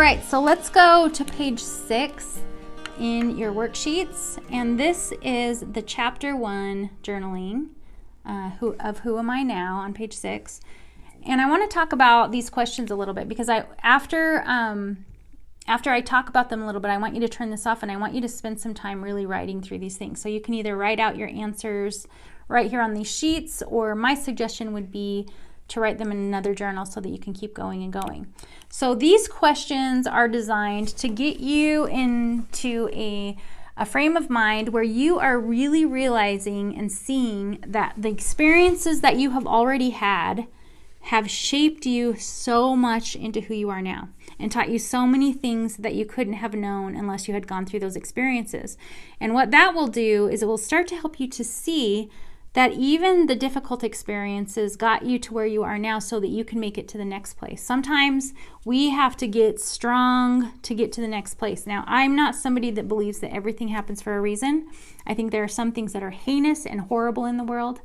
right, so let's go to page 6 in your worksheets, and this is the chapter 1 journaling of Who Am I Now on page 6. And I want to talk about these questions a little bit because after I talk about them a little bit, I want you to turn this off and I want you to spend some time really writing through these things. So you can either write out your answers right here on these sheets, or my suggestion would be to write them in another journal so that you can keep going and going. So these questions are designed to get you into a frame of mind where you are really realizing and seeing that the experiences that you have already had have shaped you so much into who you are now and taught you so many things that you couldn't have known unless you had gone through those experiences. And what that will do is it will start to help you to see that even the difficult experiences got you to where you are now so that you can make it to the next place. Sometimes we have to get strong to get to the next place. Now, I'm not somebody that believes that everything happens for a reason. I think there are some things that are heinous and horrible in the world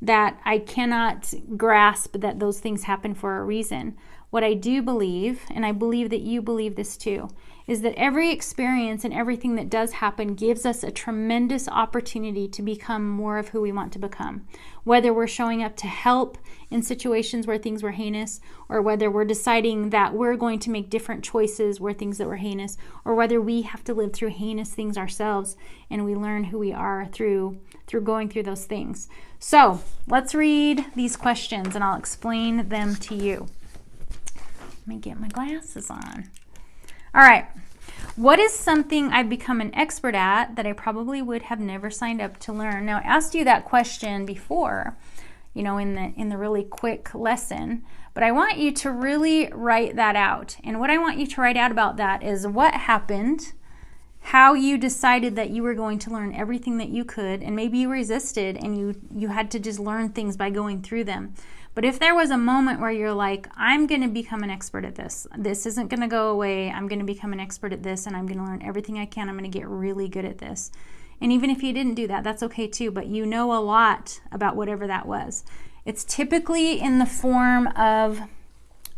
that I cannot grasp that those things happen for a reason. What I do believe, and I believe that you believe this too, is that every experience and everything that does happen gives us a tremendous opportunity to become more of who we want to become. Whether we're showing up to help in situations where things were heinous, or whether we're deciding that we're going to make different choices where things that were heinous, or whether we have to live through heinous things ourselves and we learn who we are through going through those things. So let's read these questions and I'll explain them to you. Let me get my glasses on. All right. What is something I've become an expert at that I probably would have never signed up to learn? Now, I asked you that question before, in the really quick lesson, but I want you to really write that out. And what I want you to write out about that is what happened, how you decided that you were going to learn everything that you could, and maybe you resisted and you had to just learn things by going through them. But if there was a moment where you're like, I'm going to become an expert at this. This isn't going to go away. I'm going to become an expert at this, and I'm going to learn everything I can. I'm going to get really good at this. And even if you didn't do that, that's okay too, but you know a lot about whatever that was. It's typically in the form of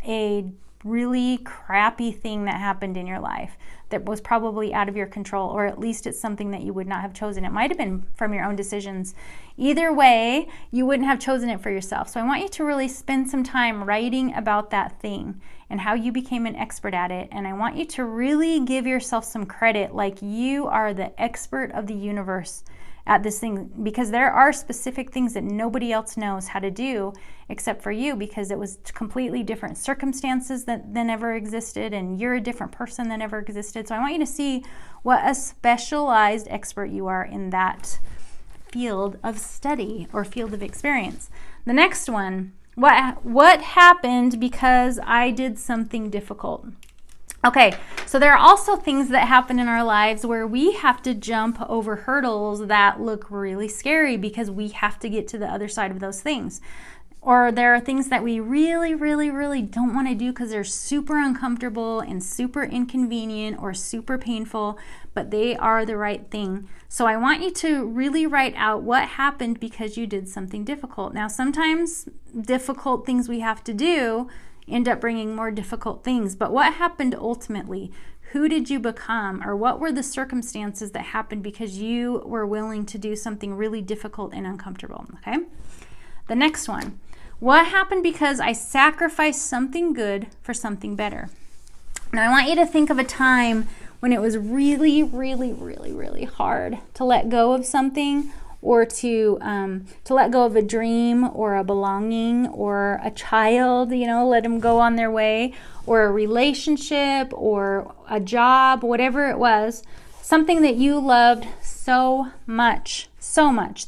a really crappy thing that happened in your life that was probably out of your control, or at least it's something that you would not have chosen. It might have been from your own decisions. Either way, you wouldn't have chosen it for yourself. So I want you to really spend some time writing about that thing and how you became an expert at it. And I want you to really give yourself some credit, like you are the expert of the universe at this thing, because there are specific things that nobody else knows how to do except for you, because it was completely different circumstances than ever existed, and you're a different person than ever existed. So I want you to see what a specialized expert you are in that field of study or field of experience. The next one, what happened because I did something difficult? Okay, so there are also things that happen in our lives where we have to jump over hurdles that look really scary because we have to get to the other side of those things. Or there are things that we really, really, really don't want to do because they're super uncomfortable and super inconvenient or super painful, but they are the right thing. So I want you to really write out what happened because you did something difficult. Now, sometimes difficult things we have to do end up bringing more difficult things, but what happened ultimately? Who did you become, or what were the circumstances that happened because you were willing to do something really difficult and uncomfortable? Okay. The next one, what happened because I sacrificed something good for something better? Now I want you to think of a time when it was really, really, really, really hard to let go of something, or to let go of a dream or a belonging or a child, let them go on their way, or a relationship or a job, whatever it was, something that you loved so much, so much.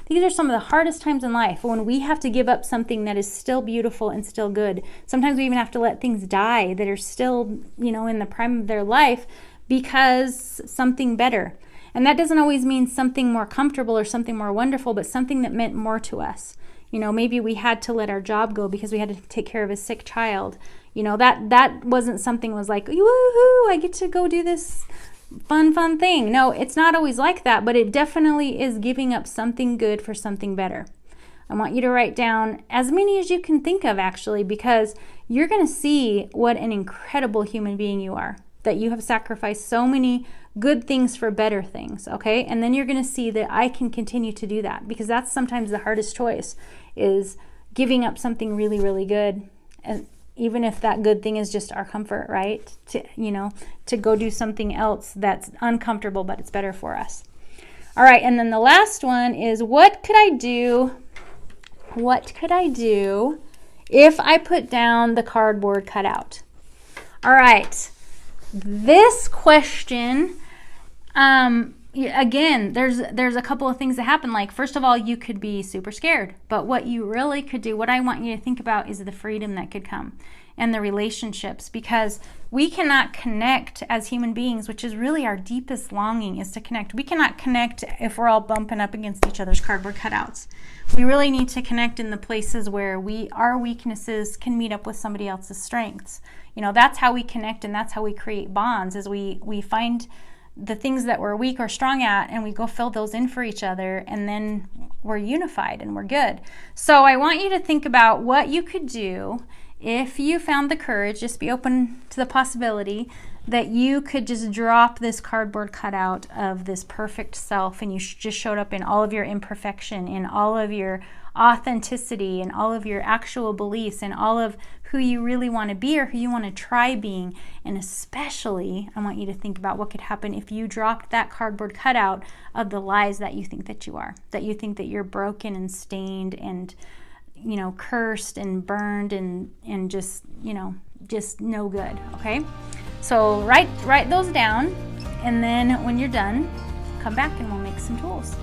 These are some of the hardest times in life, when we have to give up something that is still beautiful and still good. Sometimes we even have to let things die that are still, in the prime of their life because something better. And that doesn't always mean something more comfortable or something more wonderful, but something that meant more to us. Maybe we had to let our job go because we had to take care of a sick child. That wasn't something was like, woohoo, I get to go do this fun thing. No, it's not always like that, but it definitely is giving up something good for something better. I want you to write down as many as you can think of, actually, because you're going to see what an incredible human being you are, that you have sacrificed so many good things for better things, okay? And then you're going to see that I can continue to do that, because that's sometimes the hardest choice, is giving up something really, really good, and even if that good thing is just our comfort, right? To go do something else that's uncomfortable, but it's better for us. All right, and then the last one is, what could I do? What could I do if I put down the cardboard cutout? All right, this question, again, there's a couple of things that happen. Like, first of all, you could be super scared, but what you really could do, what I want you to think about, is the freedom that could come and the relationships, because we cannot connect as human beings, which is really our deepest longing, is to connect. We cannot connect if we're all bumping up against each other's cardboard cutouts. We really need to connect in the places where our weaknesses can meet up with somebody else's strengths. That's how we connect, and that's how we create bonds, is we find the things that we're weak or strong at, and we go fill those in for each other, and then we're unified and we're good. So I want you to think about what you could do if you found the courage. Just be open to the possibility that you could just drop this cardboard cutout of this perfect self, and you just showed up in all of your imperfection, in all of your authenticity, and all of your actual beliefs, and all of who you really want to be or who you want to try being. And especially, I want you to think about what could happen if you dropped that cardboard cutout of the lies that you think that you are, that you think that you're broken and stained and cursed and burned and just no good. Okay, so write those down, and then when you're done, come back and we'll make some tools.